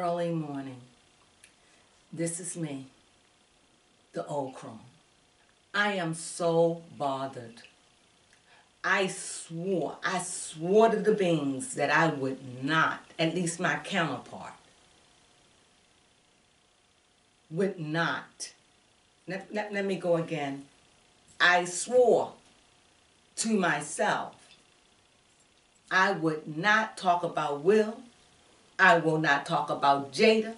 early morning. This is me, the Old Crone. I am so bothered. I swore to the beings that I would not, at least my counterpart, would not. Let me go again. I swore to myself I would not talk about Will. I will not talk about Jada.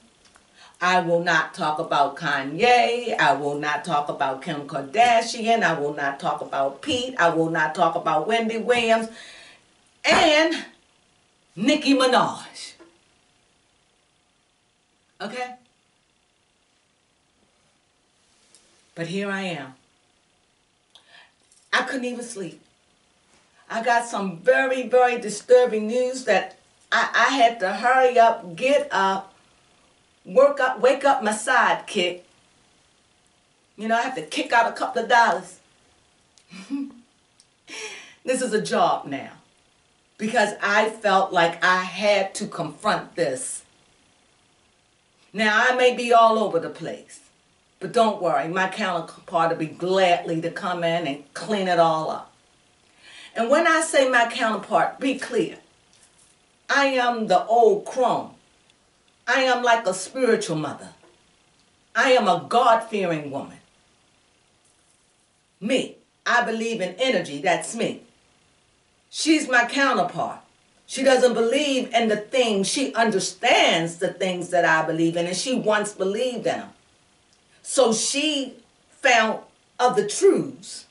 I will not talk about Kanye. I will not talk about Kim Kardashian. I will not talk about Pete. I will not talk about Wendy Williams and Nicki Minaj. Okay? But here I am. I couldn't even sleep. I got some very, very disturbing news that I had to hurry up, get up, wake up my sidekick. You know, I have to kick out a couple of dollars. This is a job now. Because I felt like I had to confront this. Now, I may be all over the place. But don't worry, my counterpart will be gladly to come in and clean it all up. And when I say my counterpart, be clear. I am the Old Crone. I am like a spiritual mother. I am a God-fearing woman. Me, I believe in energy, that's me. She's my counterpart. She doesn't believe in the things, she understands the things that I believe in, and she once believed in them. So she found other truths,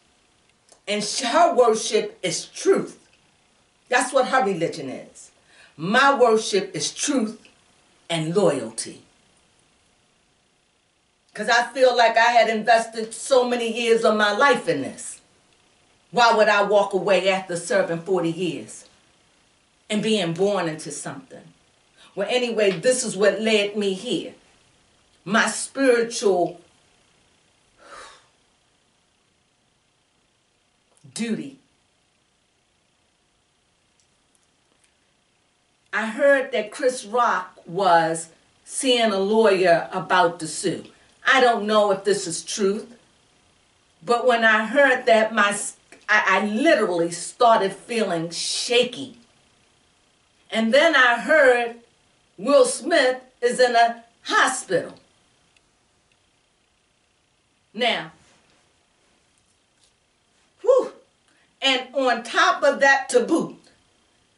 and her worship is truth. That's what her religion is. My worship is truth and loyalty. Because I feel like I had invested so many years of my life in this. Why would I walk away after serving 40 years and being born into something? Well, anyway, this is what led me here. My spiritual duty. I heard that Chris Rock was seeing a lawyer about to sue. I don't know if this is truth, but when I heard that, I literally started feeling shaky. And then I heard Will Smith is in a hospital. Now, whew, and on top of that to boot,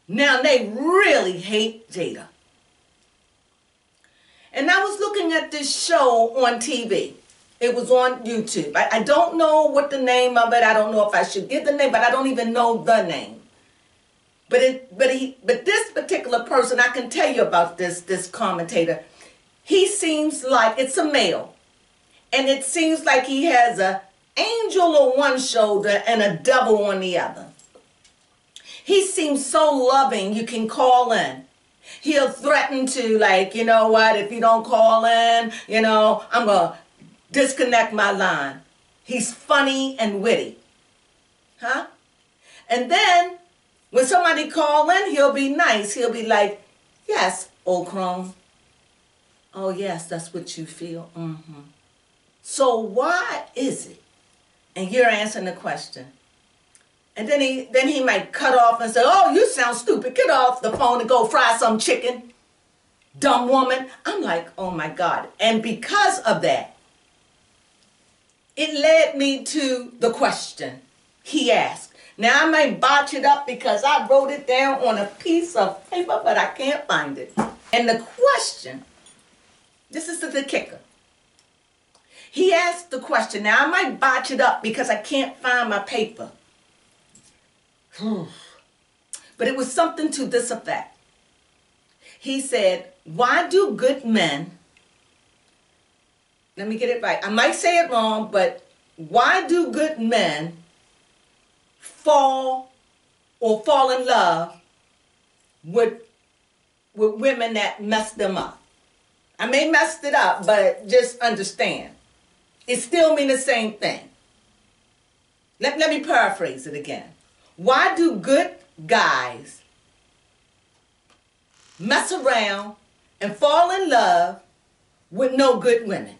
now they really hate Jada. And I was looking at this show on TV. It was on YouTube. I don't know what the name of it. I don't know if I should give the name, but I don't even know the name. But this particular person, I can tell you about this commentator. He seems like, it's a male. And it seems like he has an angel on one shoulder and a devil on the other. He seems so loving, you can call in. He'll threaten to, like, you know what, if you don't call in, you know, I'm going to disconnect my line. He's funny and witty. Huh? And then, when somebody call in, he'll be nice. He'll be like, yes, Old Crone. Oh, yes, that's what you feel. Mm-hmm. So why is it? And you're answering the question. And then he might cut off and say, oh, you sound stupid. Get off the phone and go fry some chicken. Dumb woman. I'm like, oh, my God. And because of that, it led me to the question he asked. Now, I may botch it up because I wrote it down on a piece of paper, but I can't find it. And the question, this is the kicker. He asked the question. Now, I might botch it up because I can't find my paper. But it was something to this effect. He said, why do good men, let me get it right. I might say it wrong, but why do good men fall in love with women that mess them up? I may mess it up, but just understand. It still means the same thing. Let me paraphrase it again. Why do good guys mess around and fall in love with no good women.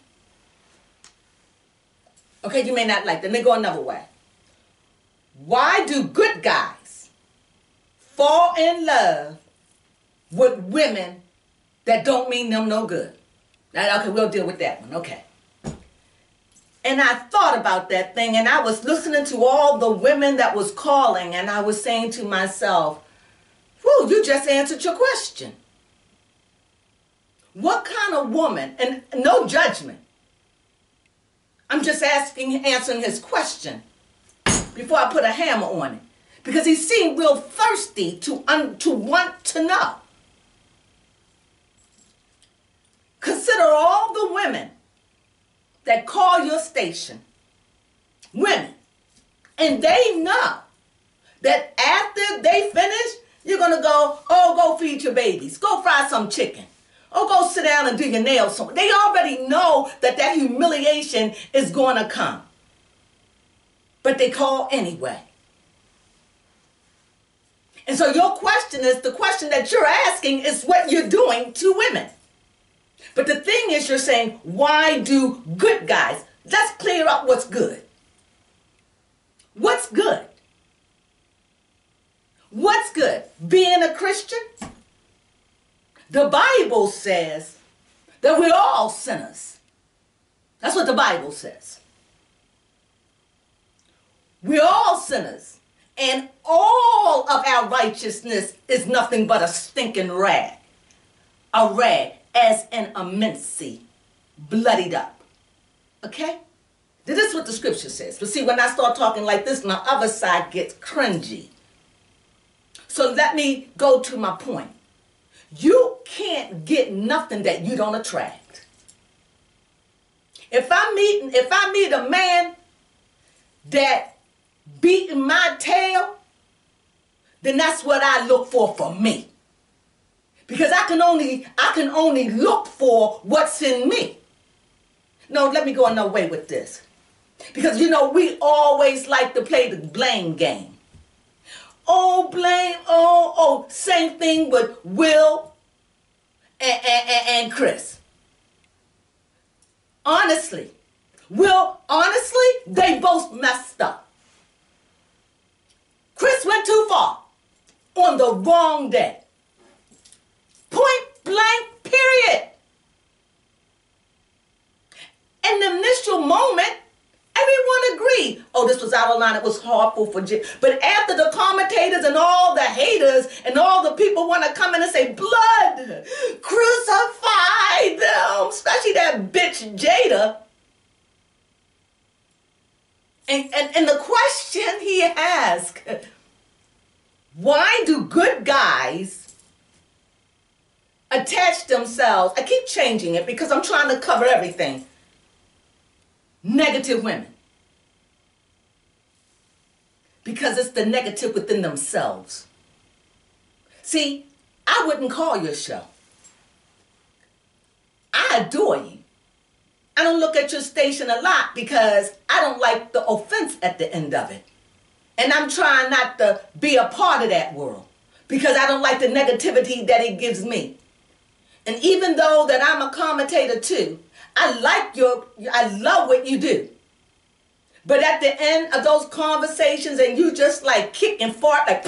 Okay, you may not like that. Let me go another way. Why do good guys fall in love with women that don't mean them no good? Now, okay, we'll deal with that one. Okay. And I thought about that thing, and I was listening to all the women that was calling, and I was saying to myself, whew, you just answered your question. What kind of woman, and no judgment, I'm just answering his question before I put a hammer on it. Because he seemed real thirsty to want to know. Consider all the women that call your station. Women. And they know that after they finish, you're going to go, oh, go feed your babies. Go fry some chicken. Oh, go sit down and do your nails. They already know that humiliation is going to come. But they call anyway. And so your question is, the question that you're asking is what you're doing to women. But the thing is, you're saying, why do good guys? Let's clear up what's good. What's good? What's good? Being a Christian? The Bible says that we're all sinners. That's what the Bible says. We're all sinners. And all of our righteousness is nothing but a stinking rag. A rag as an immensely bloodied up. Okay? This is what the scripture says. But see, when I start talking like this, my other side gets cringy. So let me go to my point. You can't get nothing that you don't attract. If I meet a man that beating my tail, then that's what I look for me. Because I can only look for what's in me. No, let me go another way with this. Because, we always like to play the blame game. Oh, blame, oh, same thing with Will and Chris. Honestly, they both messed up. Chris went too far on the wrong day. Point blank, period. In the initial moment, everyone agreed. Oh, this was out of line. It was harmful for Jim. But after the commentators and all the haters and all the people want to come in and say, blood, crucify them, especially that bitch Jada. And the question he asked, why do good guys attach themselves? I keep changing it because I'm trying to cover everything. Negative women. Because it's the negative within themselves. See, I wouldn't call your show. I adore you. I don't look at your station a lot because I don't like the offense at the end of it. And I'm trying not to be a part of that world because I don't like the negativity that it gives me. And even though that I'm a commentator too, I love what you do. But at the end of those conversations and you just like kick and fart, like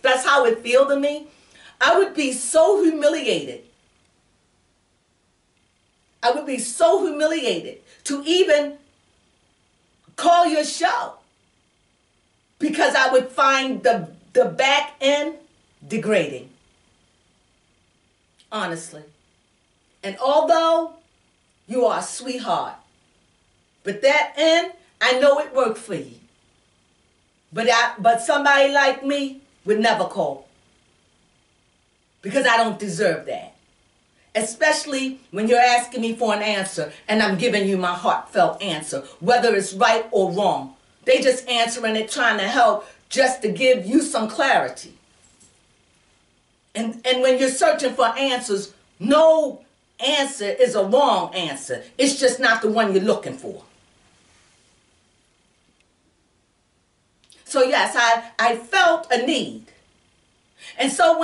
that's how it feels to me. I would be so humiliated. I would be so humiliated to even call your show because I would find the back end degrading. Honestly. And although you are a sweetheart, but that end, I know it worked for you. But somebody like me would never call because I don't deserve that. Especially when you're asking me for an answer and I'm giving you my heartfelt answer, whether it's right or wrong. They just answering it, trying to help just to give you some clarity. And when you're searching for answers, no answer is a wrong answer. It's just not the one you're looking for. So yes, I felt a need And so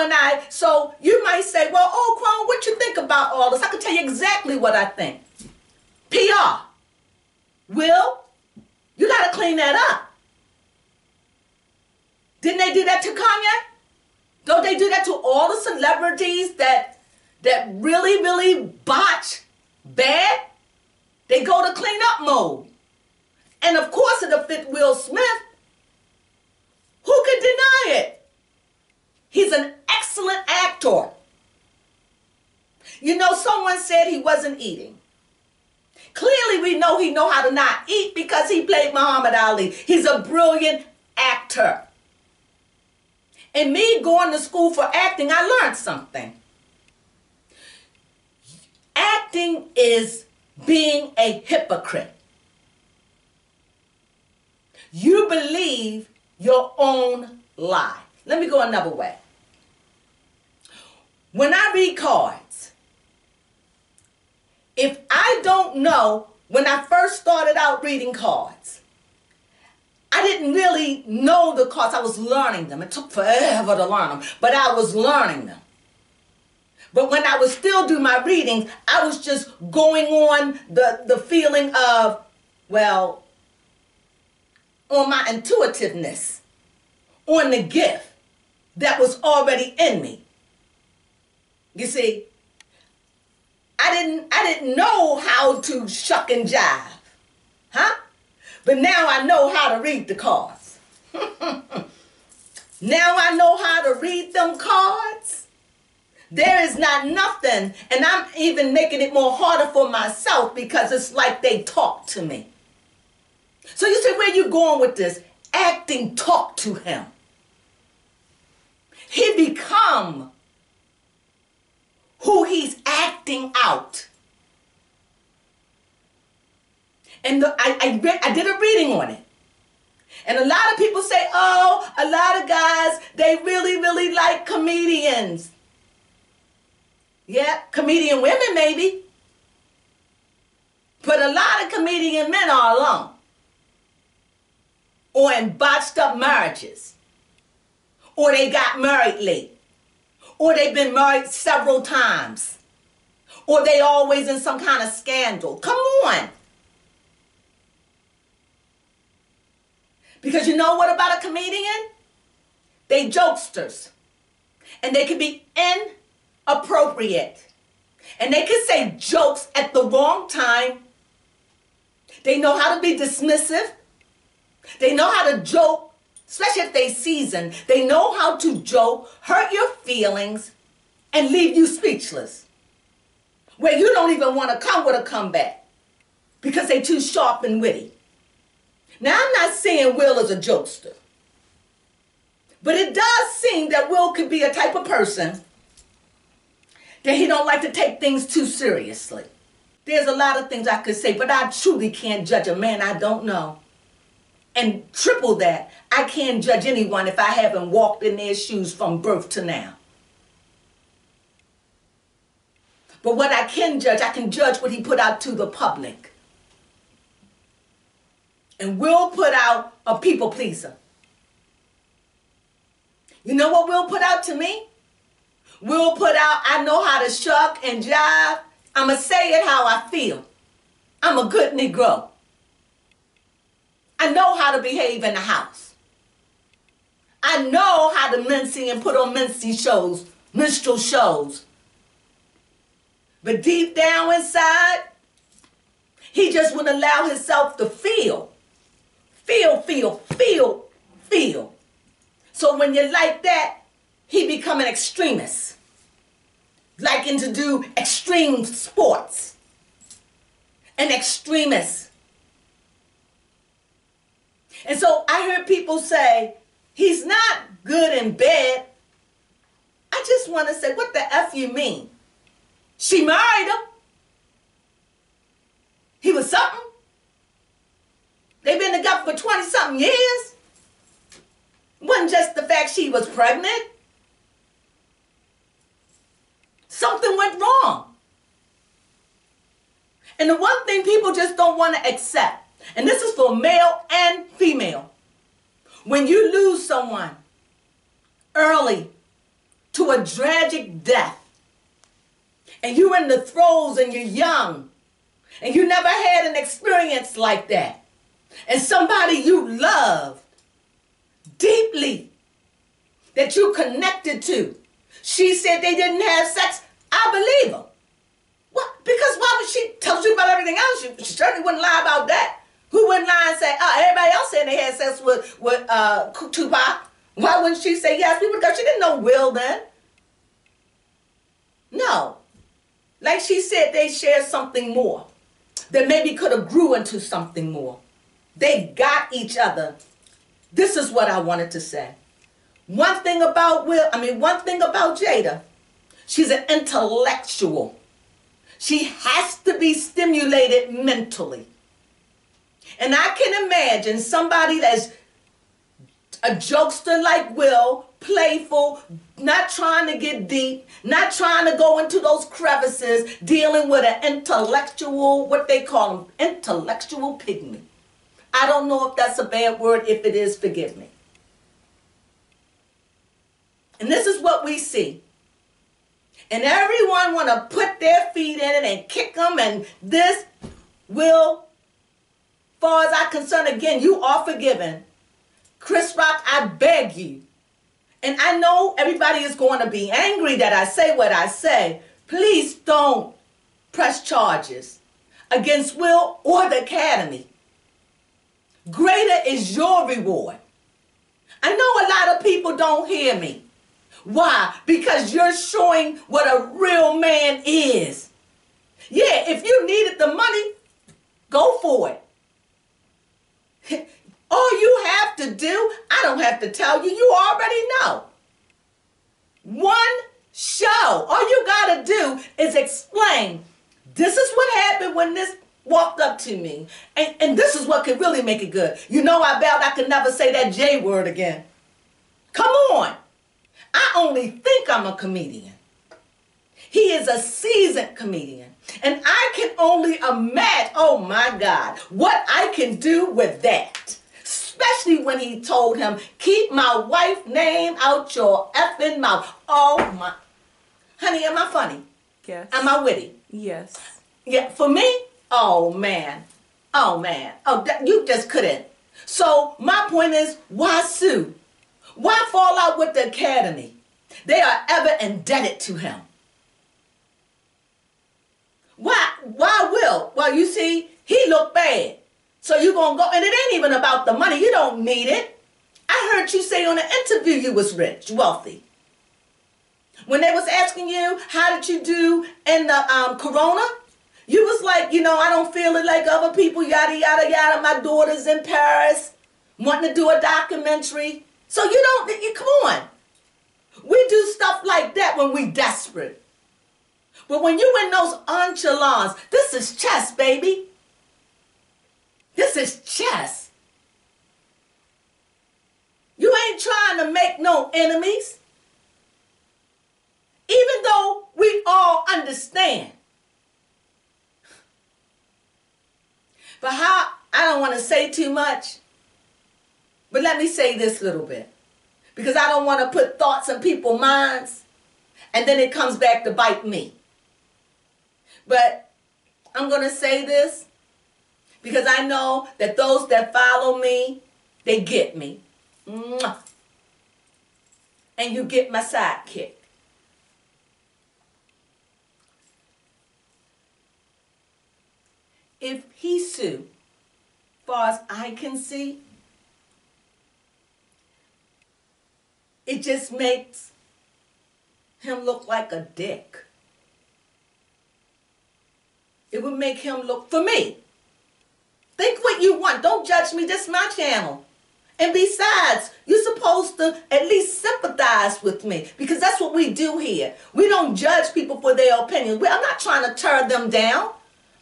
you might say, well, Old Crone, what you think about all this? I can tell you exactly what I think. PR. Will, you got to clean that up. Didn't they do that to Kanye? Don't they do that to all the celebrities that really, really botch bad? They go to clean up mode. And of course it'll fit Will Smith. Who could deny it? He's an excellent actor. You know, someone said he wasn't eating. Clearly we know he know how to not eat because he played Muhammad Ali. He's a brilliant actor. And me going to school for acting, I learned something. Acting is being a hypocrite. You believe your own lie. Let me go another way. When I read cards, if I don't know, when I first started out reading cards, I didn't really know the cards. I was learning them. It took forever to learn them, but I was learning them. But when I would still do my readings, I was just going on the feeling of, well, on my intuitiveness, on the gift that was already in me. You see, I didn't know how to shuck and jive, huh? But now I know how to read the cards. Now I know how to read them cards. There is not nothing, and I'm even making it more harder for myself because it's like they talk to me. So you say, where you going with this? Acting talk to him. He become who he's acting out. And I did a reading on it. And a lot of people say, oh, a lot of guys, they really, really like comedians. Yeah, comedian women maybe. But a lot of comedian men are alone. Or in botched up marriages. Or they got married late. Or they've been married several times. Or they always in some kind of scandal. Come on. Because you know what about a comedian? They jokesters. And they can be inappropriate. And they can say jokes at the wrong time. They know how to be dismissive. They know how to joke, especially if they seasoned. They know how to joke, hurt your feelings, and leave you speechless. Where you don't even want to come with a comeback because they too sharp and witty. Now, I'm not saying Will is a jokester. But it does seem that Will could be a type of person that he don't like to take things too seriously. There's a lot of things I could say, but I truly can't judge a man I don't know. And triple that, I can't judge anyone if I haven't walked in their shoes from birth to now. But what I can judge what he put out to the public. And Will put out a people pleaser. You know what Will put out to me? Will put out, I know how to shuck and jive. I'm going to say it how I feel. I'm a good Negro. I know how to behave in the house. I know how to mincy and put on minstrel shows. But deep down inside, he just wouldn't allow himself to feel. Feel. So when you're like that, he become an extremist. Liking to do extreme sports. An extremist. And so I heard people say, he's not good in bed. I just want to say, what the F you mean? She married him. He was something. They've been together for 20-something years. It wasn't just the fact she was pregnant. Something went wrong. And the one thing people just don't want to accept, and this is for male and female, when you lose someone early to a tragic death, and you're in the throes and you're young, and you never had an experience like that, and somebody you loved deeply, that you connected to, she said they didn't have sex, I believe her. What? Because why would she tell you about everything else? She certainly wouldn't lie about that. Who wouldn't lie and say, oh, everybody else said they had sex with Tupac? Why wouldn't she say yes? Because she didn't know Will then. No. Like she said, they shared something more that maybe could have grew into something more. They got each other. This is what I wanted to say. One thing about Jada, she's an intellectual. She has to be stimulated mentally. And I can imagine somebody that's a jokester like Will, playful, not trying to get deep, not trying to go into those crevices, dealing with an intellectual, what they call them, intellectual pygmy. I don't know if that's a bad word. If it is, forgive me. And this is what we see. And everyone want to put their feet in it and kick them, and this will, far as I'm concerned, again, you are forgiven. Chris Rock, I beg you. And I know everybody is going to be angry that I say what I say. Please don't press charges against Will or the Academy. Greater is your reward. I know a lot of people don't hear me. Why? Because you're showing what a real man is. Yeah, if you needed the money, go for it. All you have to do, I don't have to tell you, you already know. One show. All you got to do is explain, this is what happened when this walked up to me. And this is what could really make it good. You know, I vowed I could never say that J word again. Come on. I only think I'm a comedian. He is a seasoned comedian. And I can only imagine, oh my God, what I can do with that. Especially when he told him, keep my wife's name out your effing mouth. Oh my. Honey, am I funny? Yes. Am I witty? Yes. Yeah, for me? Oh man. Oh man. Oh, you just couldn't. So my point is, why sue? Why fall out with the Academy? They are ever indebted to him. Why Will? Well, you see, he looked bad. So you're going to go, and it ain't even about the money. You don't need it. I heard you say on an interview you was rich, wealthy. When they was asking you, how did you do in the Corona? You was like, you know, I don't feel it like other people, yada, yada, yada. My daughter's in Paris, wanting to do a documentary. So come on. We do stuff like that when we desperate. But when you in those enchilades, this is chess, baby. This is chess. You ain't trying to make no enemies. Even though we all understand. But I don't want to say too much. But let me say this little bit. Because I don't want to put thoughts in people's minds. And then it comes back to bite me. But I'm going to say this. Because I know that those that follow me, they get me. Mwah. And you get my sidekick. If he sue, far as I can see, it just makes him look like a dick. It would make him look, for me, think what you want. Don't judge me. This is my channel. And besides, you're supposed to at least sympathize with me. Because that's what we do here. We don't judge people for their opinion. I'm not trying to tear them down.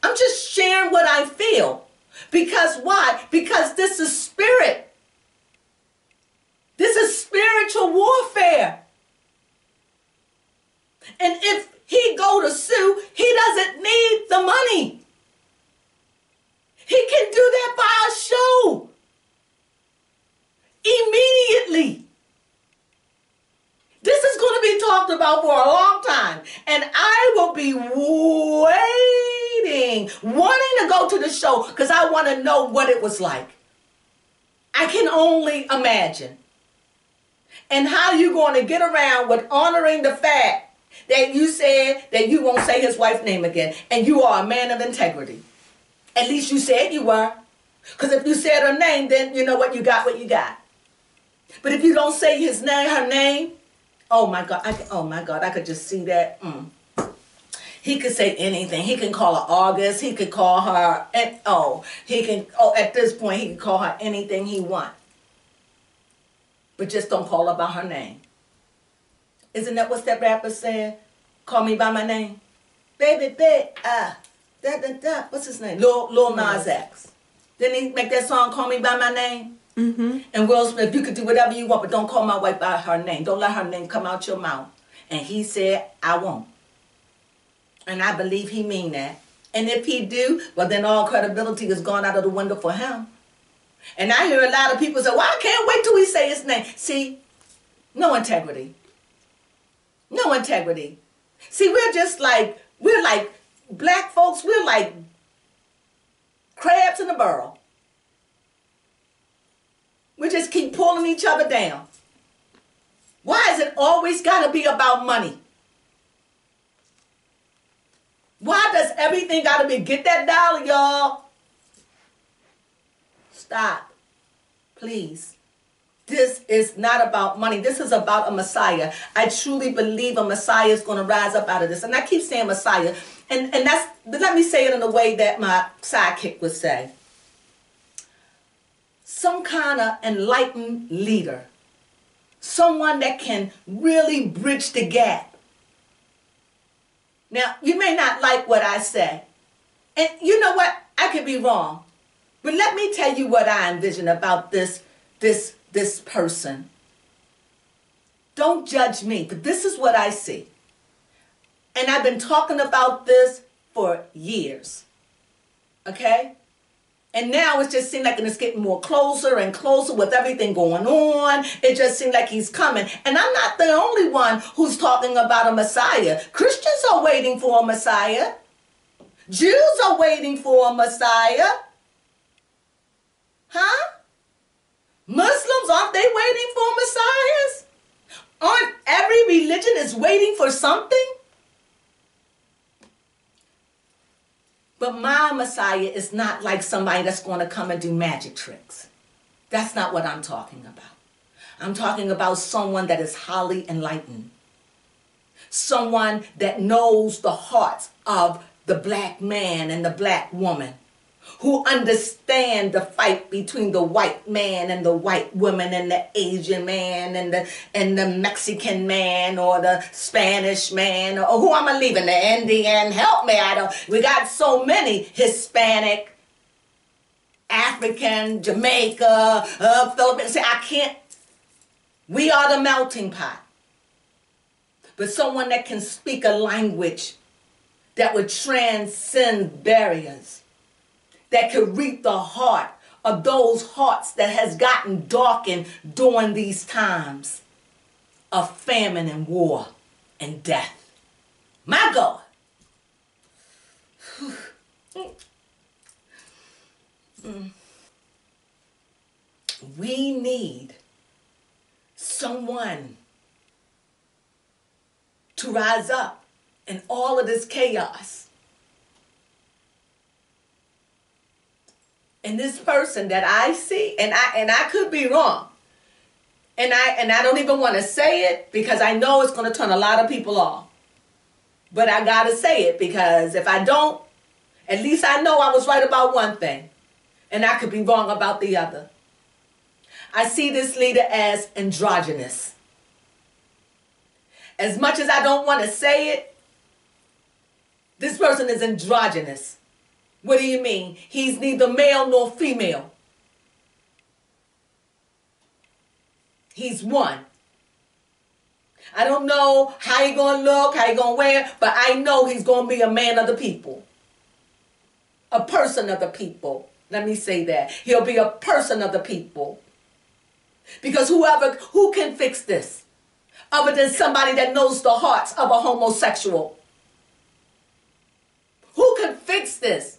I'm just sharing what I feel. Because why? Because this is spirit. This is spiritual warfare. And if he go to sue, he doesn't need the money. He can do that by a show. Immediately. This is going to be talked waiting to go to the show because I want to know what it was like. I can only imagine. And how you going to get around with honoring the fact that you said that you won't say his wife's name again, and you are a man of integrity. At least you said you were. Because if you said her name, then you know what, you got what you got. But if you don't say his name, her name, oh my God, I could just see that. He could say anything. He can call her August. He could call her, at this point, he can call her anything he wants. But just don't call her by her name. Isn't that what that rapper said? Call me by my name. Baby, what's his name? Lil Nas X. Didn't he make that song, Call Me By My Name? Mm-hmm. And Will Smith, you could do whatever you want, but don't call my wife by her name. Don't let her name come out your mouth. And he said, I won't. And I believe he mean that. And if he do, well, then all credibility is gone out of the window for him. And I hear a lot of people say, well, I can't wait till we say his name. See, no integrity. No integrity. See, we're like black folks, we're like crabs in a barrel. We just keep pulling each other down. Why is it always got to be about money? Why does everything got to be, get that dollar, y'all? Stop. Please. This is not about money. This is about a Messiah. I truly believe a Messiah is going to rise up out of this. And I keep saying Messiah. And let me say it in a way that my sidekick would say. Some kind of enlightened leader. Someone that can really bridge the gap. Now, you may not like what I say. And you know what? I could be wrong. But let me tell you what I envision about this person. Don't judge me, but this is what I see. And I've been talking about this for years. Okay? And now it just seems like it's getting more closer and closer with everything going on. It just seems like he's coming. And I'm not the only one who's talking about a Messiah. Christians are waiting for a Messiah. Jews are waiting for a Messiah. Huh? Muslims, aren't they waiting for messiahs? Aren't every religion is waiting for something? But my Messiah is not like somebody that's going to come and do magic tricks. That's not what I'm talking about. I'm talking about someone that is highly enlightened. Someone that knows the hearts of the black man and the black woman. Who understand the fight between the white man and the white woman and the Asian man and the Mexican man or the Spanish man or who am I leaving? The Indian? Help me! We got so many Hispanic, African, Jamaica, Philippines. I can't. We are the melting pot. But someone that can speak a language that would transcend barriers. That could reach the heart of those hearts that has gotten darkened during these times of famine and war and death. My God. We need someone to rise up in all of this chaos. And this person that I see, and I could be wrong, and I don't even want to say it because I know it's going to turn a lot of people off. But I got to say it because if I don't, at least I know I was right about one thing, and I could be wrong about the other. I see this leader as androgynous. As much as I don't want to say it, this person is androgynous. What do you mean? He's neither male nor female. He's one. I don't know how he's going to look, how he's going to wear, but I know he's going to be a man of the people. A person of the people. Let me say that. He'll be a person of the people. Because who can fix this? Other than somebody that knows the hearts of a homosexual. Who can fix this,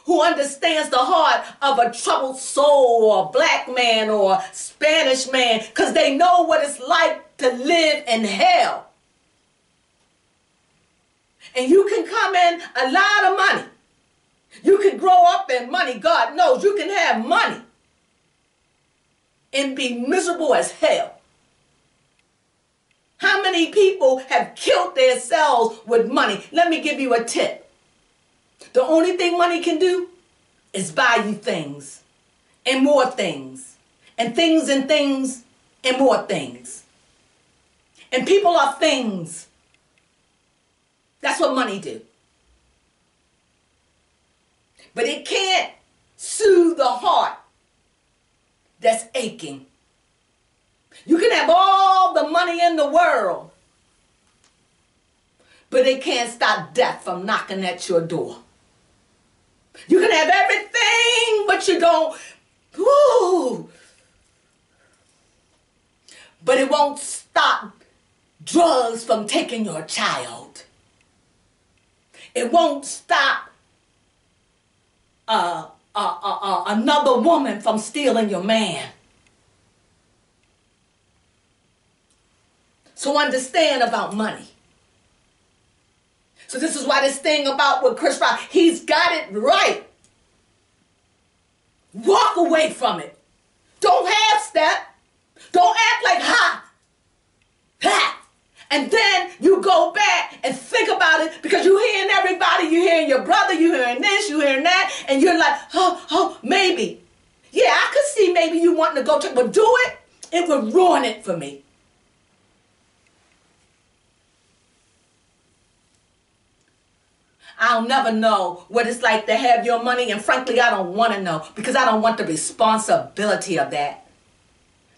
who understands the heart of a troubled soul or a black man or a Spanish man, because they know what it's like to live in hell. And you can come in a lot of money. You can grow up in money. God knows you can have money and be miserable as hell. How many people have killed themselves with money? Let me give you a tip. The only thing money can do is buy you things and more things and things and more things. And people are things. That's what money do. But it can't soothe the heart that's aching. You can have all the money in the world, but it can't stop death from knocking at your door. You can have everything, but you don't, but it won't stop drugs from taking your child. It won't stop another woman from stealing your man. So understand about money. So this is why this thing about with Chris Rock, he's got it right. Walk away from it. Don't half step. Don't act like ha. And then you go back and think about it, because you're hearing everybody, you're hearing your brother, you're hearing this, you're hearing that, and you're like, maybe. Yeah, I could see maybe you wanting to go check, but do it, it would ruin it for me. I'll never know what it's like to have your money, and frankly, I don't want to know, because I don't want the responsibility of that.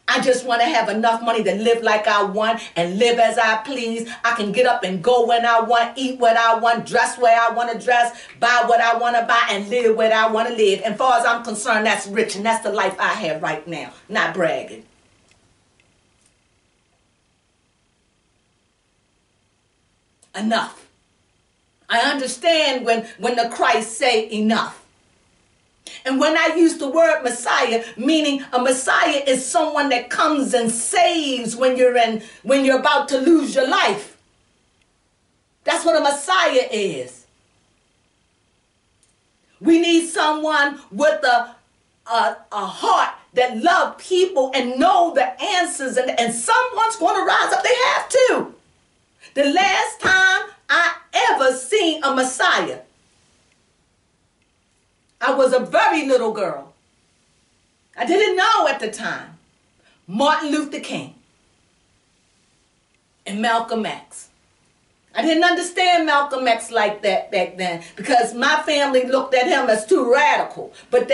I just want to have enough money to live like I want and live as I please. I can get up and go when I want, eat what I want, dress where I want to dress, buy what I want to buy, and live where I want to live. And as far as I'm concerned, that's rich, and that's the life I have right now. Not bragging. Enough. I understand when the Christ say enough. And when I use the word Messiah, meaning a Messiah is someone that comes and saves when you're about to lose your life. That's what a Messiah is. We need someone with a heart that loves people and know the answers, and someone's going to rise up. They have to. The last time I ever seen a Messiah, I was a very little girl. I didn't know at the time. Martin Luther King and Malcolm X. I didn't understand Malcolm X like that back then, because my family looked at him as too radical. But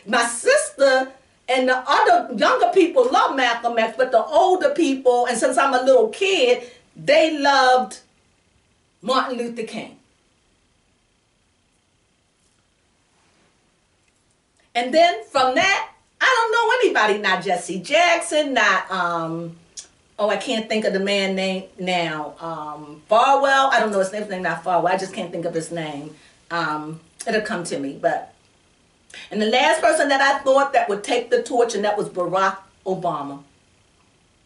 my sister and the other younger people loved Malcolm X, but the older people, and since I'm a little kid, they loved Martin Luther King. And then from that, I don't know anybody, not Jesse Jackson, not, I can't think of the man name now, Farwell. I don't know his name, not Farwell. I just can't think of his name. It'll come to me. And the last person that I thought that would take the torch, and that was Barack Obama.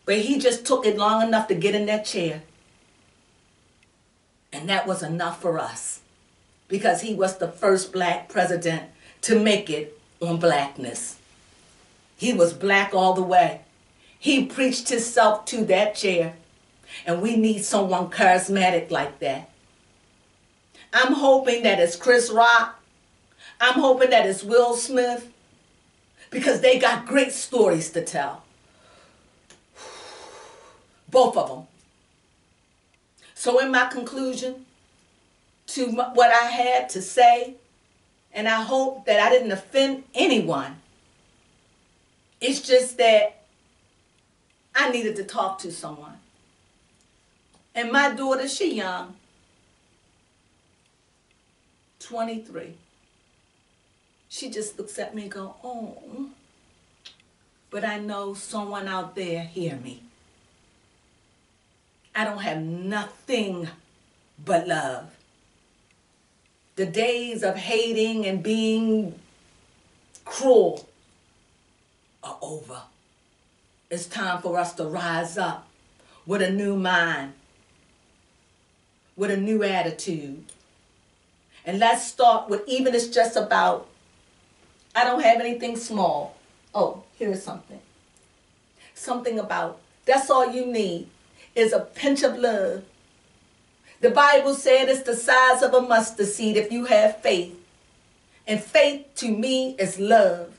But he just took it long enough to get in that chair. And that was enough for us, because he was the first black president to make it on blackness. He was black all the way. He preached himself to that chair. And we need someone charismatic like that. I'm hoping that it's Chris Rock. I'm hoping that it's Will Smith, because they got great stories to tell. Both of them. So in my conclusion to what I had to say, and I hope that I didn't offend anyone, it's just that I needed to talk to someone. And my daughter, she young, 23. She just looks at me and goes, oh, but I know someone out there hear me. I don't have nothing but love. The days of hating and being cruel are over. It's time for us to rise up with a new mind, with a new attitude. And let's start with, even it's just about, I don't have anything small. Oh, here's something. Something about, that's all you need is a pinch of love. The Bible said it's the size of a mustard seed if you have faith. And faith to me is love.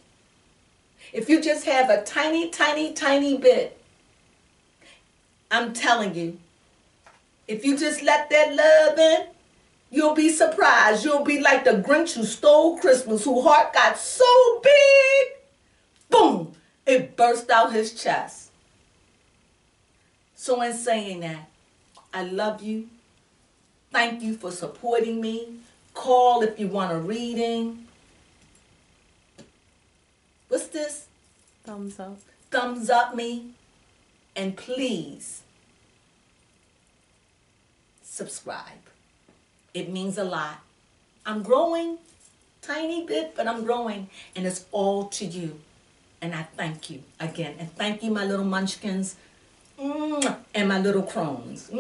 If you just have a tiny, tiny, tiny bit, I'm telling you, if you just let that love in, you'll be surprised. You'll be like the Grinch who stole Christmas, whose heart got so big, boom, it burst out his chest. So in saying that, I love you. Thank you for supporting me. Call if you want a reading. What's this? Thumbs up. Thumbs up me. And please subscribe. It means a lot. I'm growing, tiny bit, but I'm growing. And it's all to you. And I thank you again. And thank you, my little munchkins. And my little crones.